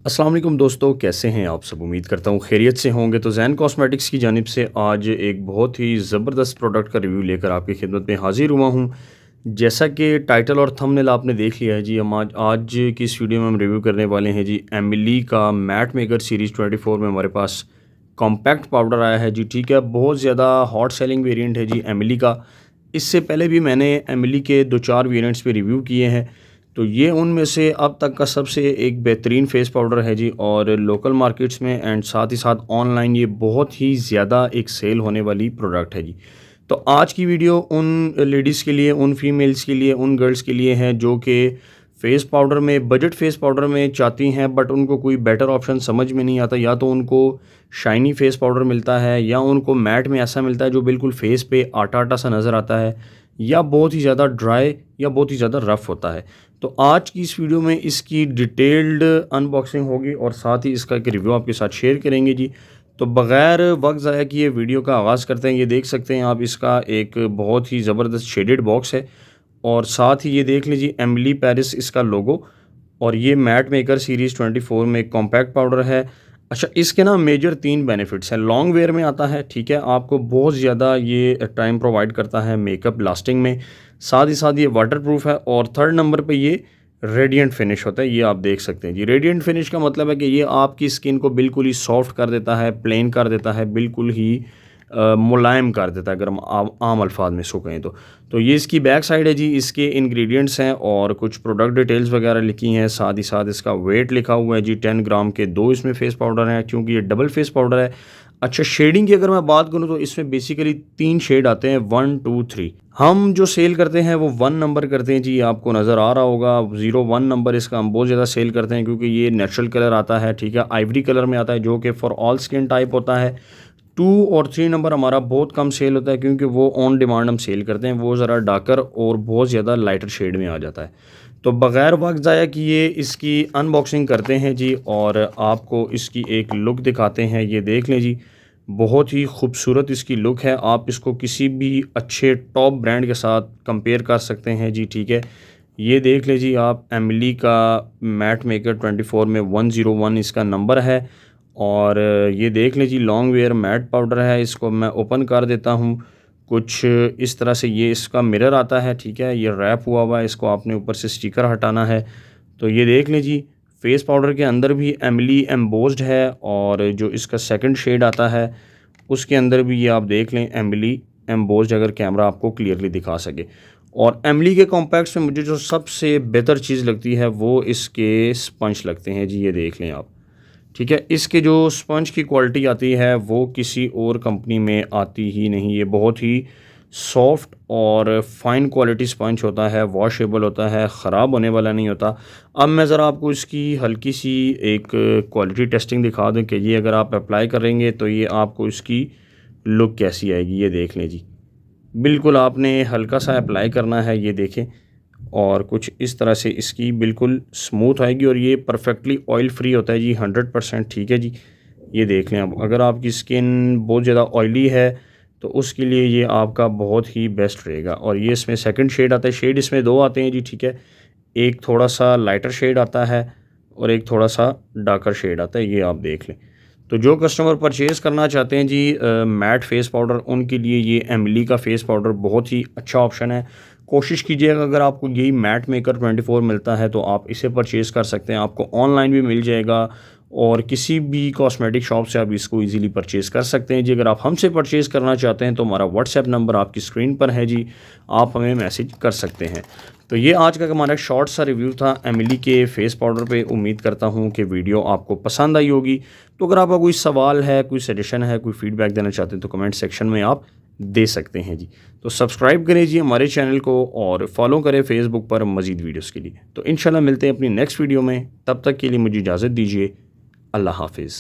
अस्सलाम वालेकुम दोस्तों, कैसे हैं आप सब? उम्मीद करता हूँ खैरियत से होंगे। तो ज़ैन कॉस्मेटिक्स की जानिब से आज एक बहुत ही ज़बरदस्त प्रोडक्ट का रिव्यू लेकर आपकी खिदमत में हाज़िर हुआ हूँ। जैसा कि टाइटल और थंबनेल आपने देख लिया है जी, हम आज की इस वीडियो में हम रिव्यू करने वाले हैं जी एमिली का मैट मेकर सीरीज़ 24 में हमारे पास कॉम्पैक्ट पाउडर आया है जी। ठीक है, बहुत ज़्यादा हॉट सेलिंग वेरिएंट है जी एमिली का। इससे पहले भी मैंने एमिली के 2-4 वेरिएंट्स पे रिव्यू किए हैं। तो ये उनमें से अब तक का सबसे एक बेहतरीन फेस पाउडर है जी, और लोकल मार्केट्स में एंड साथ ही साथ ऑनलाइन ये बहुत ही ज़्यादा एक सेल होने वाली प्रोडक्ट है जी। तो आज की वीडियो उन लेडीज़ के लिए, उन फीमेल्स के लिए, उन गर्ल्स के लिए है जो कि फेस पाउडर में, बजट फेस पाउडर में चाहती हैं, बट उनको कोई बेटर ऑप्शन समझ में नहीं आता। या तो उनको शाइनी फेस पाउडर मिलता है, या उनको मैट में ऐसा मिलता है जो बिल्कुल फेस पे आटा आटा सा नज़र आता है, या बहुत ही ज़्यादा ड्राई या बहुत ही ज़्यादा रफ़ होता है। तो आज की इस वीडियो में इसकी डिटेल्ड अनबॉक्सिंग होगी और साथ ही इसका एक रिव्यू आपके साथ शेयर करेंगे जी। तो बग़ैर वक्त ज़ाया किए वीडियो का आगाज़ करते हैं। ये देख सकते हैं आप, इसका एक बहुत ही ज़बरदस्त शेडेड बॉक्स है, और साथ ही ये देख लीजिए एमिली पेरिस इसका लोगो, और ये मैट मेकर सीरीज़ 24 में एक कॉम्पैक्ट पाउडर है। अच्छा, इसके ना मेजर 3 बेनिफिट्स हैं। लॉन्ग वेयर में आता है, ठीक है, आपको बहुत ज़्यादा ये टाइम प्रोवाइड करता है मेकअप लास्टिंग में। साथ ही साथ ये वाटरप्रूफ है, और थर्ड नंबर पे ये रेडिएंट फिनिश होता है। ये आप देख सकते हैं जी। रेडिएंट फिनिश का मतलब है कि ये आपकी स्किन को बिल्कुल ही सॉफ्ट कर देता है, प्लेन कर देता है, बिल्कुल ही मुलायम कर देता है, अगर हम आम अल्फाज में इसको कहें तो ये इसकी बैक साइड है जी। इसके इंग्रेडिएंट्स हैं और कुछ प्रोडक्ट डिटेल्स वगैरह लिखी हैं। साथ ही साथ इसका वेट लिखा हुआ है जी। 10 ग्राम के 2 इसमें फेस पाउडर हैं, क्योंकि ये डबल फेस पाउडर है। अच्छा, शेडिंग की अगर मैं बात करूं तो इसमें बेसिकली 3 शेड आते हैं, 1, 2, 3। हम जो सेल करते हैं वो 1 नंबर करते हैं जी, आपको नज़र आ रहा होगा 01 नंबर इसका हम बहुत ज़्यादा सेल करते हैं, क्योंकि ये नेचुरल कलर आता है, ठीक है, आइवरी कलर में आता है, जो कि फॉर ऑल स्किन टाइप होता है। 2 और 3 नंबर हमारा बहुत कम सेल होता है, क्योंकि वो ऑन डिमांड हम सेल करते हैं, वो ज़रा डार्कर और बहुत ज़्यादा लाइटर शेड में आ जाता है। तो बग़ैर वक्त ज़ाया किए इसकी अनबॉक्सिंग करते हैं जी, और आपको इसकी एक लुक दिखाते हैं। ये देख लें जी, बहुत ही खूबसूरत इसकी लुक है। आप इसको किसी भी अच्छे टॉप ब्रांड के साथ कंपेयर कर सकते हैं जी, ठीक है। ये देख लें जी आप, एमिली का मैट मेकर 24 में 101 इसका नंबर है। और ये देख लें जी, लॉन्ग वेयर मैट पाउडर है। इसको मैं ओपन कर देता हूँ। कुछ इस तरह से ये इसका मिरर आता है, ठीक है, ये रैप हुआ हुआ है, इसको आपने ऊपर से स्टिकर हटाना है। तो ये देख लें जी, फेस पाउडर के अंदर भी एमिली एम्बोस्ड है, और जो इसका सेकंड शेड आता है उसके अंदर भी ये आप देख लें एमिली एम्बोस्ड, अगर कैमरा आपको क्लियरली दिखा सके। और एमिली के कॉम्पैक्ट्स में मुझे जो सबसे बेहतर चीज़ लगती है वो इसके स्पंज लगते हैं जी। ये देख लें आप, ठीक है, इसके जो स्पंज की क्वालिटी आती है वो किसी और कंपनी में आती ही नहीं। ये बहुत ही सॉफ्ट और फाइन क्वालिटी स्पंज होता है, वॉशेबल होता है, ख़राब होने वाला नहीं होता। अब मैं ज़रा आपको इसकी हल्की सी एक क्वालिटी टेस्टिंग दिखा दूं कि ये अगर आप अप्लाई करेंगे तो ये आपको इसकी लुक कैसी आएगी। ये देख लें जी, बिल्कुल आपने हल्का सा अप्लाई करना है, ये देखें, और कुछ इस तरह से इसकी बिल्कुल स्मूथ आएगी, और ये परफेक्टली ऑयल फ्री होता है जी, 100%, ठीक है जी। ये देख लें आप, अगर आपकी स्किन बहुत ज़्यादा ऑयली है तो उसके लिए ये आपका बहुत ही बेस्ट रहेगा। और ये इसमें सेकंड शेड आता है, शेड इसमें 2 आते हैं जी, ठीक है, एक थोड़ा सा लाइटर शेड आता है और एक थोड़ा सा डार्कर शेड आता है, ये आप देख लें। तो जो कस्टमर परचेज़ करना चाहते हैं जी मैट फेस पाउडर, उनके लिए ये एमिली का फेस पाउडर बहुत ही अच्छा ऑप्शन है। कोशिश कीजिएगा, अगर आपको यही मैट मेकर 24 मिलता है तो आप इसे परचेज़ कर सकते हैं। आपको ऑनलाइन भी मिल जाएगा, और किसी भी कॉस्मेटिक शॉप से आप इसको इजीली परचेज़ कर सकते हैं जी। अगर आप हमसे परचेज़ करना चाहते हैं तो हमारा व्हाट्सएप नंबर आपकी स्क्रीन पर है जी, आप हमें मैसेज कर सकते हैं। तो ये आज का हमारा शॉर्ट सा रिव्यू था एमिली के फेस पाउडर पे। उम्मीद करता हूँ कि वीडियो आपको पसंद आई होगी। तो अगर आपका कोई सवाल है, कोई सजेशन है, कोई फीडबैक देना चाहते हैं तो कमेंट सेक्शन में आप दे सकते हैं जी। तो सब्सक्राइब करें जी हमारे चैनल को, और फॉलो करें फेसबुक पर मज़ीद वीडियोज़ के लिए। तो इंशाल्लाह मिलते हैं अपनी नेक्स्ट वीडियो में, तब तक के लिए मुझे इजाज़त दीजिए। अल्लाह हाफिज़।